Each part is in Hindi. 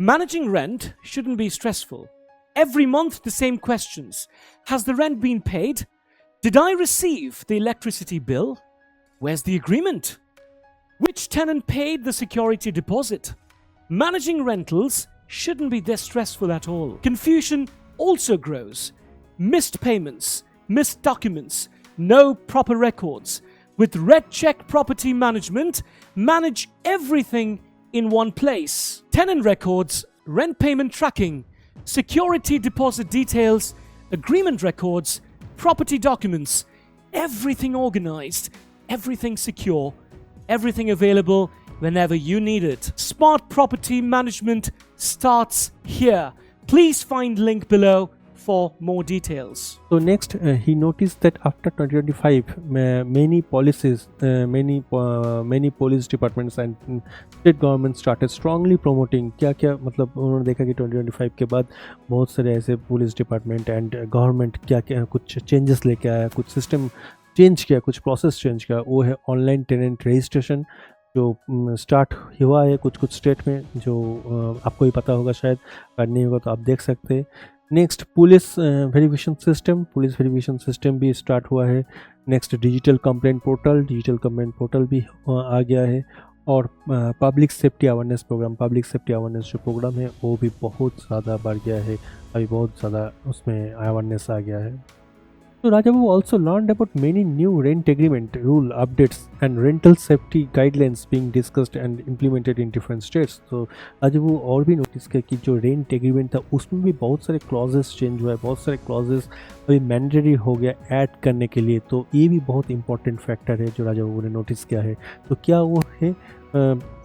Managing rent shouldn't be stressful. Every month, the same questions. Has the rent been paid? Did I receive the electricity bill? Where's the agreement? Which tenant paid the security deposit? Managing rentals shouldn't be this stressful at all. Confusion also grows. Missed payments, missed documents, no proper records. With RedCheck Property Management, manage everything in one place. Tenant records, rent payment tracking, security deposit details, agreement records, property documents, everything organized, everything secure, everything available whenever you need it. Smart property management starts here. Please find link below for more details. So next, he noticed that after 2025, many policies, many police departments and state governments started strongly promoting. क्या मतलब उन्होंने देखा कि 2025 के बाद बहुत सारे ऐसे पुलिस डिपार्टमेंट एंड गवर्नमेंट क्या कुछ चेंजेस लेके आया, कुछ सिस्टम चेंज किया, कुछ प्रोसेस चेंज किया. वो है ऑनलाइन टेनेंट रजिस्ट्रेशन जो स्टार्ट हुआ है कुछ स्टेट में, जो आपको ही पता होगा शायद, अगर नहीं होगा तो आप देख सकते हैं. नेक्स्ट पुलिस वेरिफिकेशन सिस्टम भी स्टार्ट हुआ है. नेक्स्ट डिजिटल कंप्लेंट पोर्टल भी आ गया है. और पब्लिक सेफ्टी अवेयरनेस जो प्रोग्राम है वो भी बहुत ज़्यादा बढ़ गया है. अभी बहुत ज़्यादा उसमें अवेयरनेस आ गया है. So Rajababu also learned about many new rent agreement rule updates and rental safety guidelines being discussed and implemented in different states. So Rajababu और भी नोटिस किया कि जो रेंट एग्रीमेंट था उसमें भी बहुत सारे क्लॉजेस चेंज हुआ है, बहुत सारे क्लॉजेस अभी मैंडेटरी हो गया ऐड करने के लिए. तो ये भी बहुत इंपॉर्टेंट फैक्टर है जो राजाबाबू ने नोटिस किया है. तो क्या वो है,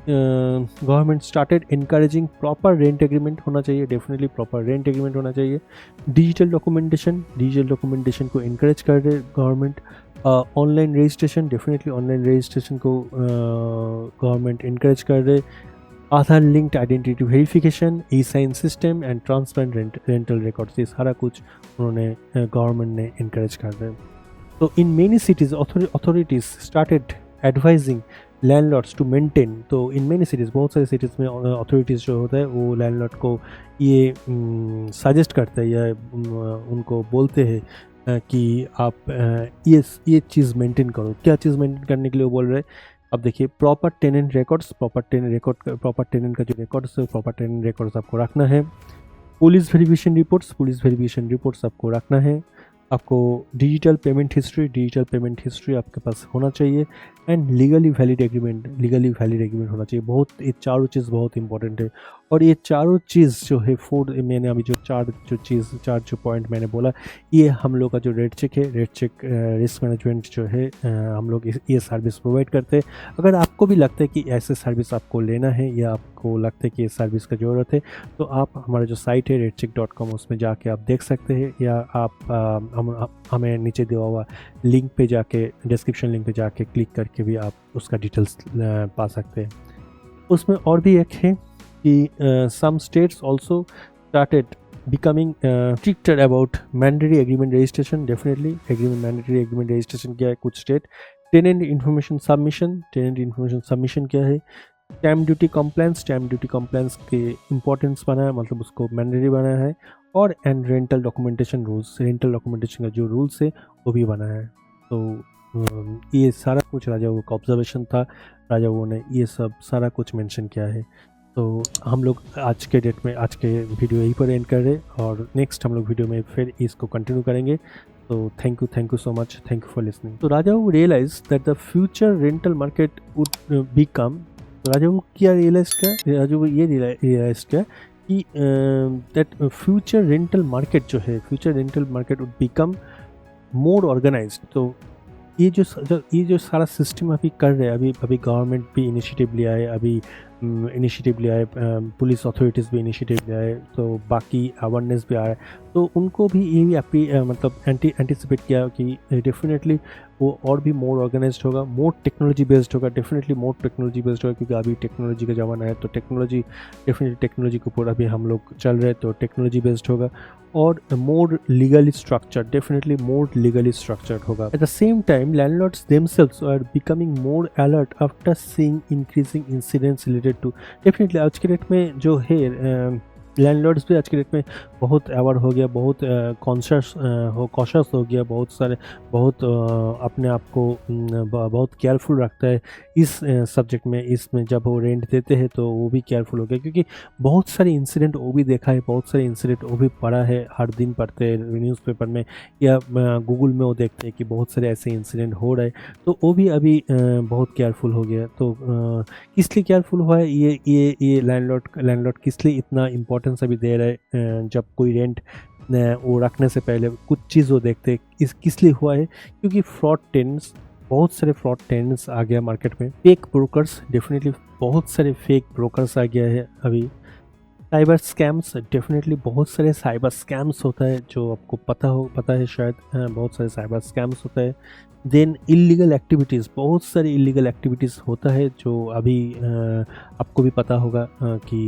government started encouraging proper rent agreement होना चाहिए. डेफिनेटली प्रॉपर रेंट एग्रीमेंट होना चाहिए. डिजिटल डॉक्यूमेंटेशन को इनकरेज कर रहे government. Online registration, definitely online registration को गवर्नमेंट इनकरेज कर रहे. Aadhaar linked identity verification, e sign system and transparent rental records, ये सारा कुछ उन्होंने गवर्नमेंट ने इनकरेज कर रहे. तो in many cities authorities started advising landlords to maintain. तो इन मेनी सिटीज़, बहुत सारे सिटीज़ में अथॉरिटीज़ जो होता है वो लैंडलॉर्ड को ये सजेस्ट करते हैं या उनको बोलते हैं कि आप ये चीज़ मेंटेन करो. क्या चीज़ मेंटेन करने के लिए वो बोल रहे हैं? अब देखिए, प्रॉपर टेनेंट का जो रिकॉर्ड्स है, प्रॉपर टेनेंट रिकॉर्ड्स आपको रखना है. पुलिस वेरिफिकेशन रिपोर्ट्स आपको रखना है. आपको डिजिटल पेमेंट हिस्ट्री आपके पास होना चाहिए. एंड लीगली वैलिड एग्रीमेंट होना चाहिए. बहुत, ये चारों चीज़ बहुत इंपॉर्टेंट है. और ये चारों चीज़ जो है मैंने अभी जो चार पॉइंट मैंने बोला, ये हम लोग का जो रेड चेक रिस्क मैनेजमेंट जो है, हम लोग ये सर्विस प्रोवाइड करते हैं. अगर आपको भी लगता है कि ऐसे सर्विस आपको लेना है या आपको लगता है कि इस सर्विस का ज़रूरत है, तो आप हमारा जो साइट है redcheck.com, उसमें जाके आप देख सकते हैं. या आप हमें नीचे दिया हुआ लिंक पे जाके, डिस्क्रिप्शन लिंक पे जाके क्लिक करके भी आप उसका डिटेल्स पा सकते हैं. उसमें और भी एक है कि some states also started becoming stricter about mandatory agreement registration. Definitely mandatory agreement registration क्या है कुछ स्टेट. टेनेंट इन्फॉर्मेशन सबमिशन क्या है. स्टैम्प ड्यूटी कंप्लायंस के इम्पोर्टेंस बनाया, मतलब उसको मैंडेटरी बनाया है. और एंड रेंटल डॉक्यूमेंटेशन का जो रूल्स है वो भी बनाया है. तो ये सारा कुछ राजाबाबू का ऑब्जर्वेशन था. राजाबाबू ने ये सब सारा कुछ मेंशन किया है. तो हम लोग आज के वीडियो यहीं पर एंड कर रहे, और नेक्स्ट हम लोग वीडियो में फिर इसको कंटिन्यू करेंगे. तो thank you so much. Thank you for listening. तो Rajababu realise that the future rental market would become. Rajababu ये रियलाइज किया कि that future rental market would become more organised. तो ये जो सारा सिस्टम अभी कर रहे हैं, अभी गवर्नमेंट भी इनिशिएटिव लिया है, पुलिस अथॉरिटीज़ भी इनिशिएटिव लिया है, तो बाकी अवेयरनेस भी आ रहा है. तो उनको भी ये भी मतलब एंटिसिपेट किया कि डेफिनेटली वो और भी मोर ऑर्गेनाइज्ड होगा, मोर टेक्नोलॉजी बेस्ड होगा, डेफिनेटली मोर टेक्नोलॉजी बेस्ड होगा, क्योंकि अभी टेक्नोलॉजी का ज़माना है, तो टेक्नोलॉजी डेफिनेटली टेक्नोलॉजी के ऊपर अभी हम लोग चल रहे हैं, तो टेक्नोलॉजी बेस्ड होगा। और more legally structured, definitely more legally structured होगा। At the same time landlords themselves are becoming more alert after seeing increasing incidents related to, definitely आज के डेट में जो है लैंडलॉर्ड्स भी आज के डेट में बहुत अवेयर हो गया, बहुत कॉशस हो गया, बहुत अपने आप को बहुत केयरफुल रखता है इस सब्जेक्ट में। इसमें जब वो रेंट देते हैं तो वो भी केयरफुल हो गया, क्योंकि बहुत सारे इंसिडेंट वो भी देखा है, बहुत सारे इंसिडेंट वो भी पढ़ा है, हर दिन पढ़ते हैं न्यूज़पेपर में या गूगल में, वो देखते हैं कि बहुत सारे ऐसे इंसिडेंट हो रहे हैं, तो वो भी अभी बहुत केयरफुल हो गया। तो किस लिए केयरफुल हुआ है, ये लैंडलॉर्ड किस लिए इतना इम्पोर्टेंस अभी दे रहा है? जब कोई रेंट वो रखने से पहले कुछ चीज़ वो देखते हैं, किस लिए हुआ है, क्योंकि फ्रॉड टेनेंट्स, बहुत सारे फ्रॉड टेनेंट्स आ गया मार्केट में, फेक ब्रोकर्स, डेफिनेटली बहुत सारे फेक ब्रोकर्स आ गया है अभी। साइबर स्कैम्स, डेफिनेटली बहुत सारे साइबर स्कैम्स होता है, जो आपको पता है शायद, बहुत सारे साइबर स्कैम्स होता है। देन इलीगल एक्टिविटीज़, बहुत सारी इलीगल एक्टिविटीज़ होता है, जो अभी आपको भी पता होगा कि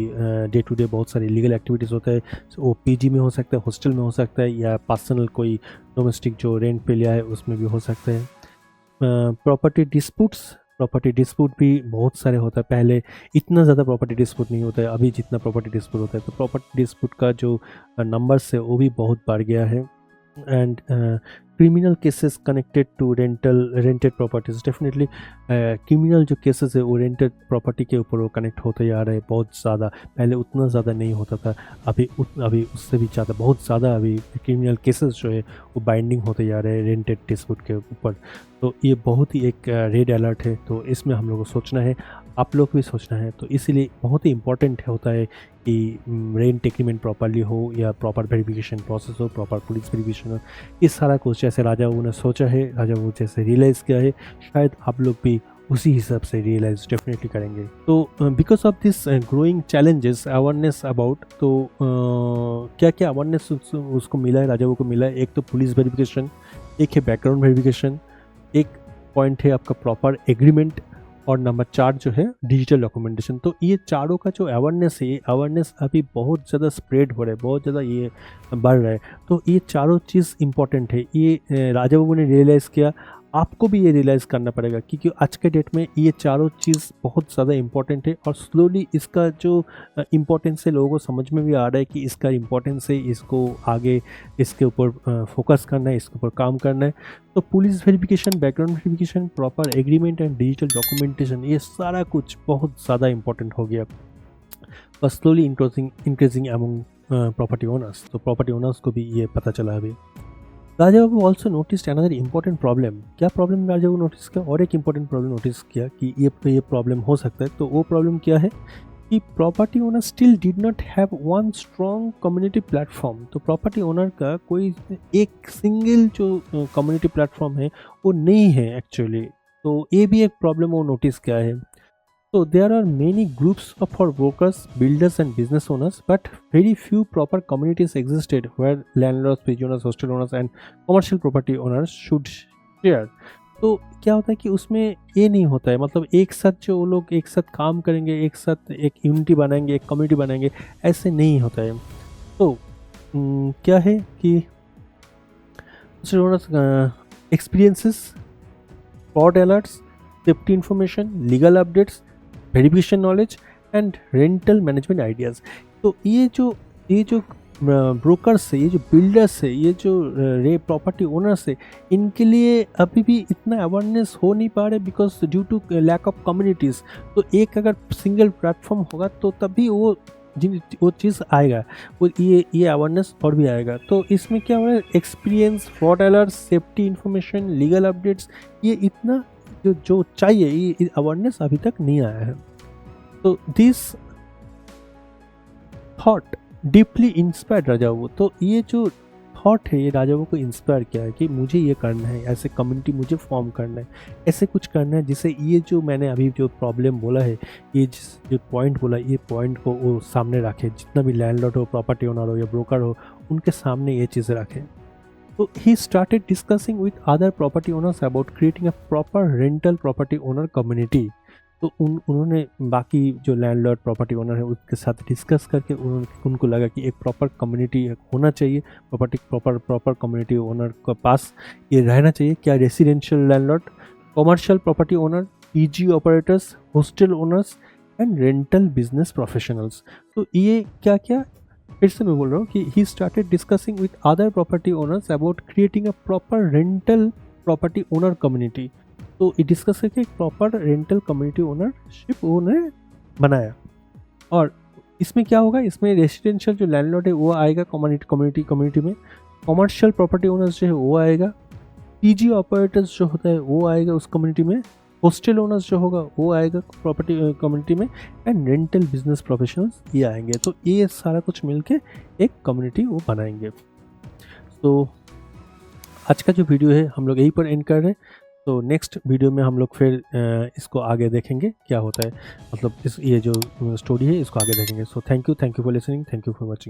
डे टू डे बहुत सारी इलीगल एक्टिविटीज़ होता है। वो पीजी में हो सकता है, हॉस्टल में हो सकता है, या पर्सनल कोई डोमेस्टिक जो रेंट पे लिया है उसमें भी हो सकता है। प्रॉपर्टी डिस्प्यूट भी बहुत सारे होता है। पहले इतना ज़्यादा प्रॉपर्टी डिस्प्यूट नहीं होता है अभी जितना प्रॉपर्टी डिस्प्यूट होता है, तो प्रॉपर्टी डिस्प्यूट का जो नंबर्स है वो भी बहुत बढ़ गया है। And criminal cases connected to rented properties, definitely criminal जो केसेस है वो रेंटेड प्रॉपर्टी के ऊपर वो कनेक्ट होते जा रहे हैं बहुत ज़्यादा। पहले उतना ज़्यादा नहीं होता था, अभी उससे भी ज़्यादा, बहुत ज़्यादा अभी क्रिमिनल केसेस जो है वो बाइंडिंग होते जा रहे हैं रेंटेड डिस्प्यूट के ऊपर। तो ये बहुत ही एक रेड अलर्ट है, तो इसमें हम लोग को सोचना है, आप लोग भी सोचना है। तो इसीलिए बहुत ही इंपॉर्टेंट होता है कि रेंट एग्रीमेंट प्रॉपरली हो, या प्रॉपर वेरिफिकेशन प्रोसेस हो, प्रॉपर पुलिस वेरिफिकेशन हो। इस सारा कुछ जैसे राजा बाबू ने सोचा है, राजा बाबू जैसे रियलाइज़ किया है, शायद आप लोग भी उसी हिसाब से रियलाइज डेफिनेटली करेंगे। तो because of this growing challenges awareness about, तो क्या क्या अवेयरनेस उसको मिला है, राजा बाबू को मिला है? एक तो पुलिस वेरिफिकेशन, एक है बैकग्राउंड वेरिफिकेशन, एक पॉइंट है आपका प्रॉपर एग्रीमेंट, और नंबर 4 जो है डिजिटल डॉक्यूमेंटेशन। तो ये चारों का जो अवेयरनेस है, ये अवेयरनेस अभी बहुत ज़्यादा स्प्रेड हो रहा है, बहुत ज़्यादा ये बढ़ रहा है। तो ये चारों चीज़ इंपॉर्टेंट है, ये राजा बाबू ने रियलाइज़ किया, आपको भी ये रियलाइज़ करना पड़ेगा, क्योंकि आज के डेट में ये चारों चीज़ बहुत ज़्यादा इंपॉर्टेंट है। और स्लोली इसका जो इम्पोर्टेंस है लोगों को समझ में भी आ रहा है कि इसका इम्पोर्टेंस है, इसको आगे इसके ऊपर फोकस करना है, इसके ऊपर काम करना है। तो police verification, background verification, proper agreement and digital documentation, ये सारा कुछ बहुत ज़्यादा इंपॉर्टेंट हो गया, और slowly increasing among property owners. तो प्रॉपर्टी ओनर्स को भी ये पता चला अभी। Raja Babu also notice another important problem. क्या प्रॉब्लम राजा बाबू नोटिस किया? और एक इम्पोर्टेंट प्रॉब्लम नोटिस किया कि ये प्रॉब्लम हो सकता है। तो वो प्रॉब्लम क्या है कि property owner still did not have one strong community platform. तो प्रॉपर्टी ओनर का कोई एक सिंगल जो कम्युनिटी प्लेटफॉर्म है वो नहीं है एक्चुअली। तो ये भी एक प्रॉब्लम वो नोटिस किया है। So there are many groups for brokers, builders and business owners, but very few proper communities existed where landlords, PG owners, hostel owners and commercial property owners should share. तो क्या होता है कि उसमें ये नहीं होता है, मतलब एक साथ जो लोग एक साथ काम करेंगे, एक साथ एक यूनिटी बनाएंगे, एक कम्युनिटी बनाएंगे, ऐसे नहीं होता है। तो क्या है कि experiences, fraud alerts, safety information, legal updates, verification knowledge and rental management ideas. तो ये जो ब्रोकर्स है, ये जो बिल्डर्स है, ये जो प्रॉपर्टी ओनर्स है, इनके लिए अभी भी इतना अवेयरनेस हो नहीं पा रहा है, because due to lack of communities. तो एक अगर सिंगल प्लेटफॉर्म होगा तो तभी वो चीज़ आएगा, वो ये अवेयरनेस और भी आएगा। तो इसमें क्या हो रहा है, experience, fraud alert, safety information, legal updates, ये इतना जो चाहिए, ये अवेयरनेस अभी तक नहीं आया है। तो this thought deeply inspired Raja Babu. तो ये जो थॉट है, ये राजा बाबू को इंस्पायर किया है कि मुझे ये करना है, ऐसे कम्युनिटी मुझे फॉर्म करना है, ऐसे कुछ करना है जिससे ये जो मैंने अभी जो प्रॉब्लम बोला है, ये जो पॉइंट बोला, ये पॉइंट को वो सामने रखे, जितना भी लैंडलॉर्ड हो, प्रॉपर्टी ओनर हो या ब्रोकर हो, उनके सामने ये चीज़ें रखें। तो he started discussing with other property owners about creating a proper rental property owner community. तो उन्होंने बाकी जो लैंडलॉर्ड प्रॉपर्टी ओनर है उसके साथ डिस्कस करके उनको लगा कि एक प्रॉपर कम्युनिटी होना चाहिए, प्रॉपर कम्युनिटी ओनर के पास ये रहना चाहिए। क्या residential landlord, commercial property owner, PG operators, hostel owners and rental business professionals. तो ये क्या क्या, फिर से मैं बोल रहा हूँ कि he started discussing with other property owners about creating a proper rental property owner community. तो ये डिस्कस करके एक प्रॉपर रेंटल कम्युनिटी ओनरशिप उन्होंने बनाया। और इसमें क्या होगा, इसमें रेसिडेंशियल जो लैंडलॉर्ड है वो आएगा कम्युनिटी में, कमर्शियल प्रॉपर्टी ओनर्स जो है वो आएगा, पीजी ऑपरेटर्स जो होता है वो आएगा उस कम्युनिटी में, हॉस्टल ओनर्स जो होगा वो आएगा प्रॉपर्टी कम्युनिटी में, एंड रेंटल बिजनेस प्रोफेशनल्स ये आएंगे। तो ये सारा कुछ मिलके एक कम्युनिटी वो बनाएंगे। तो आज का जो वीडियो है हम लोग यहीं पर एंड कर रहे हैं। तो नेक्स्ट वीडियो में हम लोग फिर इसको आगे देखेंगे क्या होता है, मतलब ये जो स्टोरी है इसको आगे देखेंगे। So thank you for listening, thank you for watching.